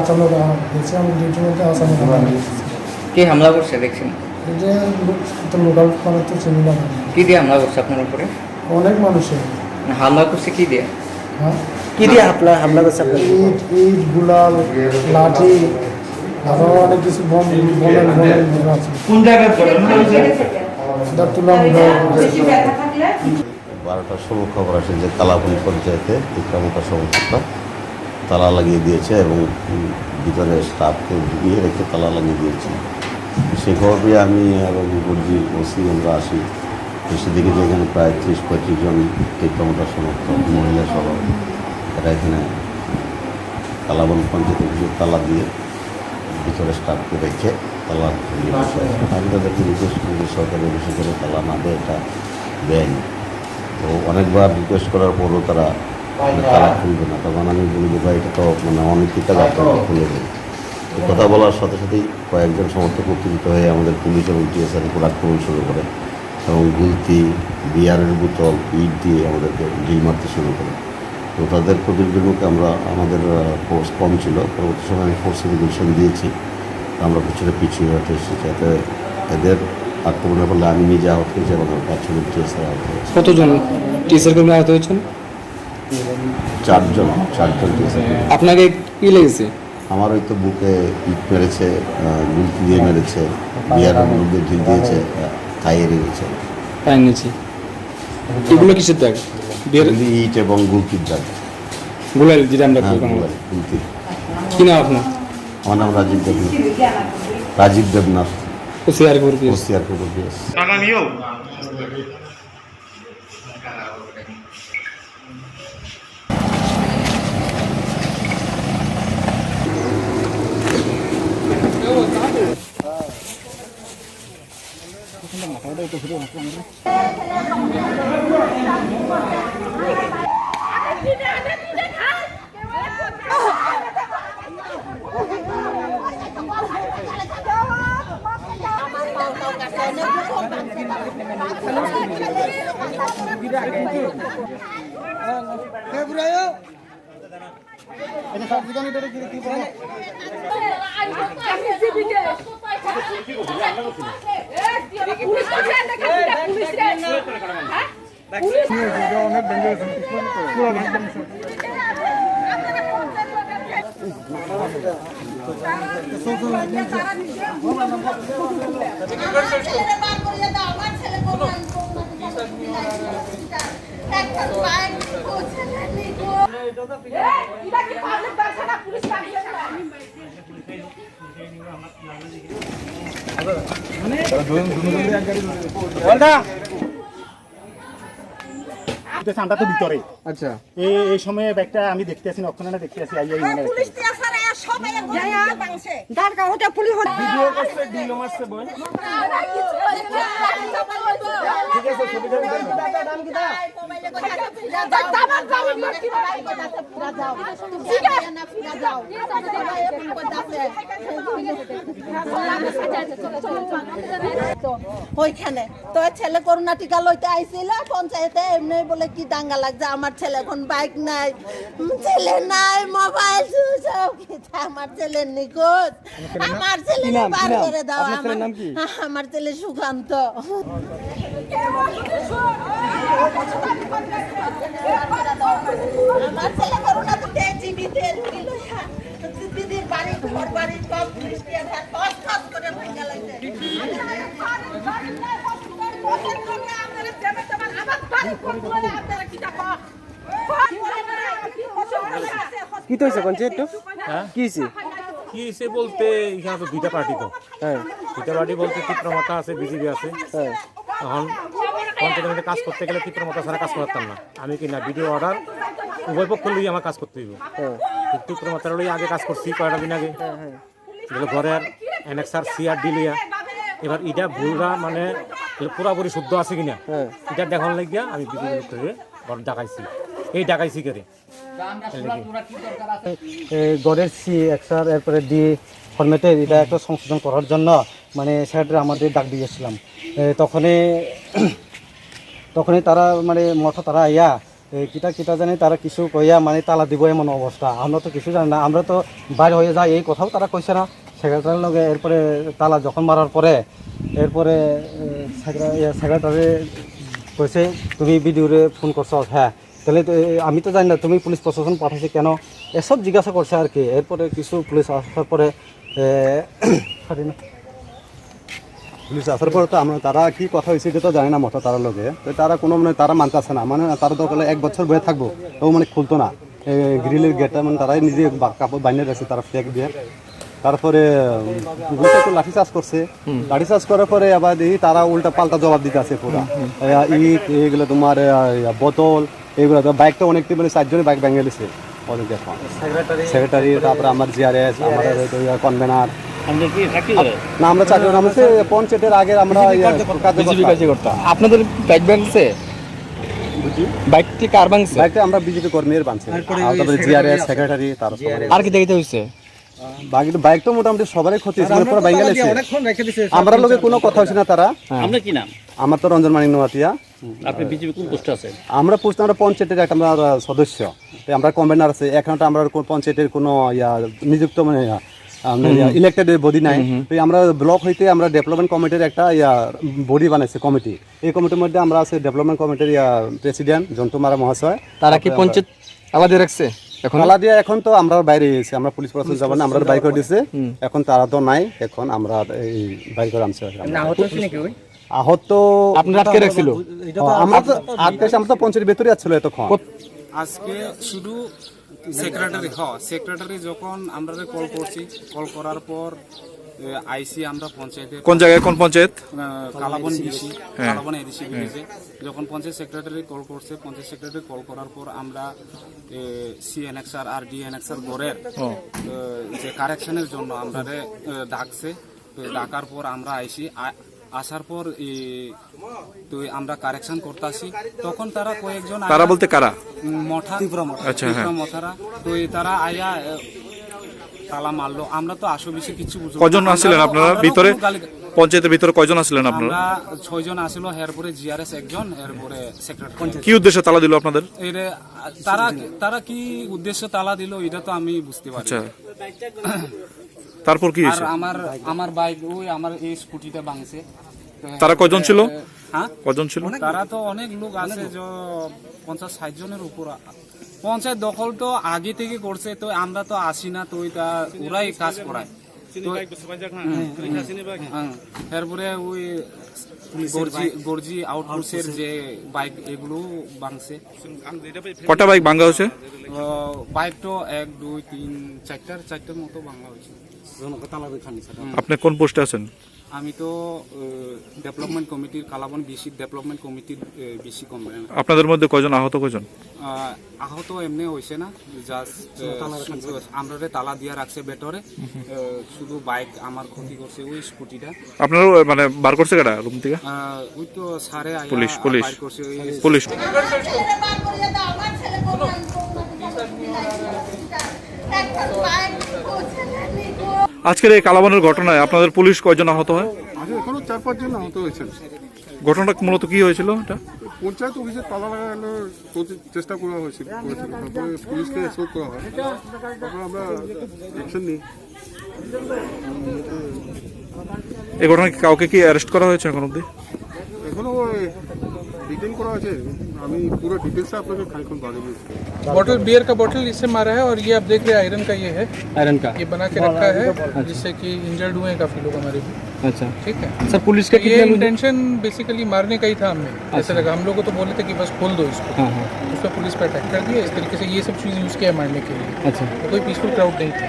আচানক হয়েছে, আমি ডিউটির মধ্যে আচানক কে হামলা করছে দেখছেন? এটা তো লোকাল মানে তো চিনি না, কি দিয়ে হামলা করছে আপনার উপরে? অনেক মানুষের হামলা করছে কি দিয়ে? হ্যাঁ, কি দিয়ে হামলা করছে আপনার? ইট গুলাল লাঠি আরো অনেক কিছু বলেন আছে। কোন জায়গায় তুলাম 12টার সময় খবর আসে যে কালাপুলি পঞ্চায়েতে ইকরামতা সমর্থকরা তালা লাগিয়ে দিয়েছে এবং ভিতরে স্টাফকে ঢুকিয়ে রেখে তালা লাগিয়ে দিয়েছে। সেই খবর পেয়ে আমি এবং গর্জি ওসি আমরা আসি, এসে দেখি যে এখানে প্রায় 30-35 জন ইকরামতা সমর্থক মহিলা সহ এরা এখানে কালাবন পঞ্চায়েতে কিছু তালা দিয়ে ভিতরে স্টাফকে রেখে তালা লাগিয়ে দিয়েছে। আমি তাদেরকে রিকোয়েস্ট করি যে সরকারি অফিসে করে তালা না দেয়, এটা দেয়নি। তো অনেকবার রিকোয়েস্ট করার পরও তারা তালা খুলবে না। তখন আমি বলি যে ভাই এটা তো মানে অনেক কাজ, আপনাকে খুলে দেয়। কথা বলার সাথে সাথেই কয়েকজন সমর্থক উত্তেজিত হয়ে আমাদের পুলিশ এবং টিএসআর উপর আক্রমণ শুরু করে এবং গুলতি, বিয়ারের বোতল, ইট দিয়ে আমাদেরকে ঢিল মারতে শুরু করে। তো তাদের প্রতিরোধের মুখে আমাদের ফোর্স কম ছিল, পরবর্তী সময় আমি ফোর্স রেগুলেশন দিয়েছি। আমরা পিছনে পিছিয়ে হতে এসেছি, যাতে এদের আক্রমণের ফলে আমি নিজে আহত হয়েছি এবং আমার 5 জন টিএসআর আহত হয়েছে। কতজন টিচার কর্মী আহত হয়েছেন? 4 জন টিএসআর। আপনাকে কি লেগেছে? আমার ওই তো বুকে ইট মেরেছে, গুলতি দিয়ে মেরেছে, বিয়ারের মধ্যে ঢিল দিয়েছে, থাইয়ে রেখেছে। পায়ের নিচে এগুলো কিসের দাগ? ইট এবং গুলতির দাগ। গুলাল যেটা আমরা গুলতি। কি নাম আপনার? আমার নাম রাজীব দেবনাথ। ওসিআরপুর পিএস। আমরা তো ভিতরে। আচ্ছা, এই সময় ব্যাগটা আমি দেখতে আসি, ওখানে দেখতে আসি, পুলিশ দিয়ে সারা সবাই বাংছে দাঁড়কা ওটা পুলিশ ভিডিও করছে, ডিলো মারছে বোন। ঠিক আছে, ছবি দাও। ওইখানে তো ছেলে করোনা টিকা লইতে আইছিল পঞ্চায়েতে, এমনি বলে কি দাঙ্গা লাগছে, আমার ছেলে এখন বাইক নাই, ছেলে নাই, মোবাইল আমার ছেলে নিখোঁজ, আমার ছেলে বার করে দাও। আমার ছেলে সুকান্ত। কি তো হয়েছে কোনছে একটু হ্যাঁ কি হয়েছে? কি হয়েছে বলতে এখানে তো দুইটা পার্টি তো হ্যাঁ দুইটা পার্টি বলতে চিত্রমাতা আছে বিজেপি আছে হ্যাঁ এখন পঞ্চায়েতের মধ্যে কাজ করতে গেলে চিত্রমাতা ছাড়া কাজ করতাম না আমি কি না ভিডিও অর্ডার উভয় পক্ষ লই আমার কাজ করতে হইব চিত্রমাতার লই আগে কাজ করছি কয়টা দিন আগে যেগুলো ঘরের NXR CRD লিয়া এবার এটা ভুলরা মানে পুরাপুরি শুদ্ধ আছে কিনা এটা দেখার লাগিয়া আমি বিজেপি লোক থেকে ঘর ডাকাইছি এই ডাকাইছি করে গড়ের CXR এরপরে ডি ফরম্যাটে এটা একটা সংশোধন করার জন্য মানে স্যাররা আমাদের ডাক দিয়েছিলাম তখনই তারা মানে মঠা তারা আইয়া কিটা কিটা জানি তারা কিছু কইয়া মানে তালা দিব এমন অবস্থা আমরা তো কিছু জানি না আমরা তো বাইরে হয়ে যাই এই কথাও তারা কইছে না সেক্রেটারির লগে এরপরে তালা যখন মারার পরে এরপরে সেক্রেটারি কইছে তুমি ভিডিওরে ফোন করছো হ্যাঁ তাহলে আমি তো জানি না তুমি পুলিশ প্রশাসন পাঠাইছে কেন এসব জিজ্ঞাসা করছে আর কি এরপরে কিছু পুলিশ আসার পরে পুলিশ আসার পরে তো আমরা তারা কি কথা হয়েছে এটা তো জানি না মঠা তারা লোকে তো তারা কোনো মানে তারা মানতেছে না মানে তারা দরকার 1 বছর বয়ে থাকবো তাও মানে খুলতো না গ্রিলের গেটটা মানে তারাই নিজে কাপড় বানিয়ে রাখছে তারা ফেক দিয়ে তারপরে একটু লাঠি চার্জ করছে লাঠি চার্জ করার পরে আবার দেখি তারা উল্টা পাল্টা জবাব দিতে আছে পুরো ইট এগুলো তোমার বোতল এগুলো তো বাইকটা অনেকটি মানে 4 জনের বাইক ভেঙে গেছে সেক্রেটারি তারপরে আমার জিআরএস আমাদের কনভেনার না আমরা 4 জন আমরা পঞ্চায়েতের আগে আমরা কাজ করতাম আপনাদের বাইক ভাঙছে বাইকটি কার ভাঙছে বাইকটা আমরা বিজেপি কর্মীর বানছি তারপরে জিআরএস সেক্রেটারি তারপরে আর কি দেখিতে হইছে বাইক তো মোটামুটি সবারই ক্ষতি হয়েছে পুরো ভেঙে গেছে আমরা লোকে কোনো কথা হচ্ছে না তারা আপনার কি নাম আমার তো রঞ্জন মানিক নোয়াতিয়া আপনি বিজেপি কোন পোস্টে আছেন আমরা পোস্ট আমরা পঞ্চায়েতের একটা আমরা সদস্য আমরা কনভেনার আছে এখন তো আমরা পঞ্চায়েতের কোনো নিযুক্ত মানে ইলেক্টেড বডি নাই তো আমরা ব্লক হইতে আমরা ডেভেলপমেন্ট কমিটির একটা বডি বানাইছে কমিটি এই কমিটির মধ্যে আমরা আছে ডেভেলপমেন্ট কমিটির প্রেসিডেন্ট জন্তুমারা মহাশয় তারা কি পঞ্চায়েত আলাদা রাখছে এখন তালা দিয়ে এখন তো আমরা বাইরে গেছি আমরা পুলিশ প্রশাসন যাব না আমরা বাইক করে দিছে এখন তারা তো নাই এখন আমরা এই বাইক করে আমছে আহত আপনারা আটকে রাখছিল আমরা তো আমরা তো পঞ্চায়েতের ভেতরে আসছিল এতক্ষণ আজকে শুধু সেক্রেটারি যখন আমরা কল করছি কল করার পর আইসি আমরা পঞ্চায়েতের কোন জায়গায় কোন পঞ্চায়েত কালাবন ডিসি কালাবন এডিসি ভিলেজে যখন পঞ্চায়েত সেক্রেটারি কল করছে পঞ্চায়েত সেক্রেটারি কল করার পর আমরা CNXR আর DNXR গড়ের যে কারেকশনের জন্য আমরা ডাকছে তো ডাকার পর আমরা আইসি আসার পর তো আমরা কারেকশন করতেছি তখন তারা কয়েকজন তারা বলতে কারা মঠা ত্রিপুরা মঠারা তো তারা আয়া তালা মারলো আমরা তো আসো বেশি কিছু বুঝবো কজন আসছিলেন আপনারা ভিতরে পঞ্চায়েতের ভিতরে কয়জন আসছিলেন আপনারা আমরা 6 জন আসলো এরপরে জিআরএস একজন এরপরে সেক্রেটারি কি উদ্দেশ্যে তালা দিল আপনাদের এর তারা কি উদ্দেশ্য তালা দিল এটা তো আমি বুঝতে পারি আচ্ছা তারপর কি হয়েছে আর আমার বাইক ওই আমার এই স্কুটিটা ভাঙছে তারা কয়জন ছিল হ্যাঁ কয়জন ছিল তারা তো অনেক লোক আছে যে 50-60 জনের উপর পঞ্চায়েত দখল তো আগে থেকে করছে তো আমরা তো আসি না তো ওরাই কাজ করায় এরপরে ওই গর্জি আউটপোস্টের যে বাইক এগুলো ভাঙছে কটা বাইক ভাঙা হয়েছে বাইক তো 1 2 3 4টার মতো ভাঙা হয়েছে আপনি কোন পোস্টে আছেন আমি তো ডেভেলপমেন্ট কমিটির কালাবন বিসি ডেভেলপমেন্ট কমিটির বিসি কনভেনার আপনাদের মধ্যে কয়জন আহত কয়জন আহত এমনি হয়েছে না জাস্ট আমরা তালা দিয়া রাখছে ভেতরে শুধু বাইক আমার ক্ষতি করছে ওই স্কুটিটা আপনারা মানে বার করছে কারা রুম থেকে ওই তো সারে পুলিশ করছে পুলিশ আজকের এই কালাবনের ঘটনায় আপনাদের পুলিশ কয়জন আহত হয় এখনো 4-5 জন আহত হয়েছে ঘটনাটা মূলত কি হয়েছিল এটা পঞ্চায়েত অফিসে তালা লাগানো চেষ্টা করা হয়েছিল তারপরে পুলিশকে এসব করা হয় তারপরে আমরা অ্যাকশন নিই এই ঘটনায় কাউকে কি অ্যারেস্ট করা হয়েছে এখন অব্দি এখনো ডিটেইন করা আছে আমি পুরো ডিটেইলসটা আপনাকে খানিকক্ষণ বাদে বলছি बॉटल बियर का बॉटल इससे मारा है और ये आप देख रहे हैं आयरन का ये है, आयरन का। ये बना के रखा है जिससे कि इंजर्ड हुए हैं काफी लोग हमारे भी। अच्छा ठीक है सर, पुलिस का ये कितने लोग- इंटेंशन बेसिकली मारने का ही था हमें, ऐसे लगा। हम लोग को तो बोले थे कि बस खोल दो इसको, हाँ हाँ उस पर पुलिस पे अटैक कर दिया। इस तरीके से ये सब चीज़ यूज़ किया मारने के लिए। अच्छा, तो कोई पीसफुल क्राउड नहीं था।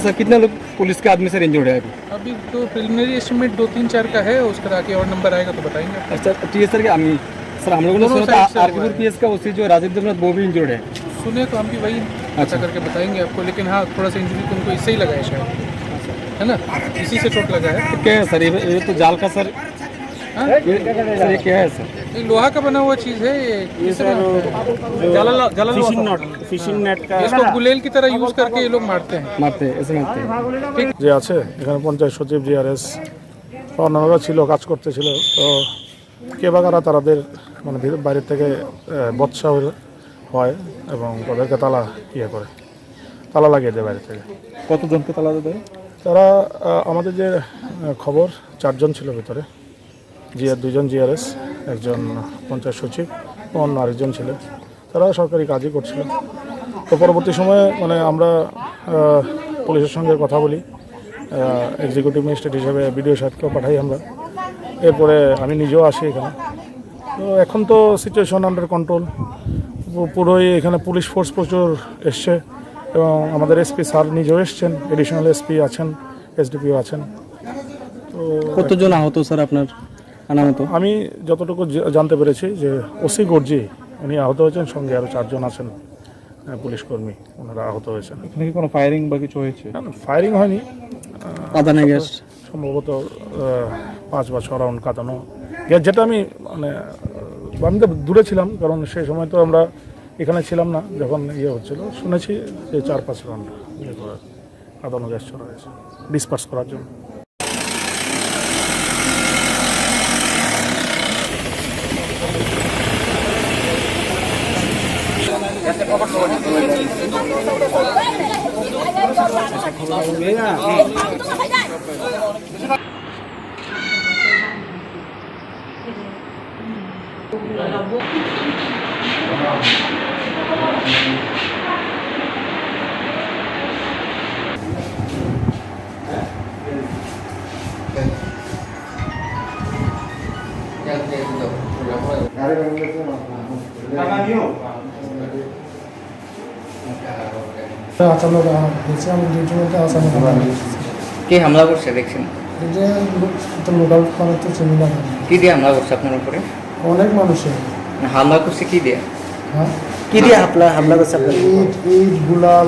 सर कितने लोग पुलिस के आदमी सर इंजर्ड है अभी? अभी तो प्रिलिमिनरी एस्टिमेट 2-3-4 का है, उसका आगे और नंबर आएगा तो बताएंगे। अच्छा ठीक है सर, क्या हम सर हम लोगों ने दोनों सुना साइड से था आरकेपुर हुआ है। पीएस का उसी जो राजीव देवनाथ वो भी इंजर्ड है। सुने तो हम भी वही पता करके बताएंगे आपको, लेकिन हाँ थोड़ा सा इंजरी तो उनको इससे ही लगा है शायद, है ना, इसी से चोट लगा है। तो क्या है सर, ये तो जाल का सर, हाँ? सर ये क्या है सर? ये लोहा का बना हुआ चीज़ है ये, इससे ফিশিং নেট का इसको गुलेल की तरह यूज़ करके ये लोग मारते हैं। मारते हैं, ऐसे मारते हैं। যে আছে এখানে পঞ্চায়েত সচিব জিআরএস অন্যান্যরা ছিল, কাজ করতেছিল। তো কে বা কারা তাদের মানে বাইরের থেকে বৎসা হয় এবং তাদেরকে তালা তালা লাগিয়ে দেয় বাইরে থেকে। কতজনকে তালা দেবে? তারা আমাদের যে খবর 4 জন ছিল ভিতরে, 2 জন জিআরএস, একজন পঞ্চায়েত সচিব ও অন্য আরেকজন ছিল। তারা সরকারি কাজই করছিল। তো পরবর্তী সময়ে মানে আমরা পুলিশের সঙ্গে কথা বলি, এক্সিকিউটিভ ম্যাজিস্ট্রেট হিসেবে বিডিও সাহেবকেও পাঠাই আমরা। এরপরে আমি নিজেও আসি এখানে। তো এখন তো সিচুয়েশন আন্ডার কন্ট্রোল, পুরোই এখানে পুলিশ ফোর্স প্রচুর এসছে এবং আমাদের এসপি স্যার নিজেও এসছেন, এডিশনাল এসপি আছেন, এসডিপিও আছেন। তো কতজন আহত স্যার আপনার আনামত? আমি যতটুকু জানতে পেরেছি যে ওসি গর্জি উনি আহত হয়েছেন, সঙ্গে আরও 4 জন আছেন পুলিশ কর্মী, ওনারা আহত হয়েছেন। এখানে কি কোনো ফায়ারিং বা কিছু হয়েছে? ফায়ারিং হয়নি, কাঁদানে গ্যাস সম্ভবত 5 বা 6 রাউন্ড কাঁদানো গ্যাস, যেটা আমি মানে আমি তো দূরে ছিলাম, কারণ সেই সময় তো আমরা এখানে ছিলাম না যখন ইয়ে হচ্ছিল। শুনেছি যে 4-5 রাউন্ড কাঁদানো গ্যাস ছড়া হয়েছে ডিসপার্স করার জন্য। আচানক হয়েছে, আমি ডিউটির মধ্যে আচানক কে হামলা করছে দেখছেন? তো লোকাল মানুষ তো চিনি না, কি দিয়ে হামলা করছে আপনার উপরে? অনেক মানুষের হামলা করছে কি দিয়ে? হ্যাঁ কি দিয়ে হামলা করছে আপনার? ইট গুলাল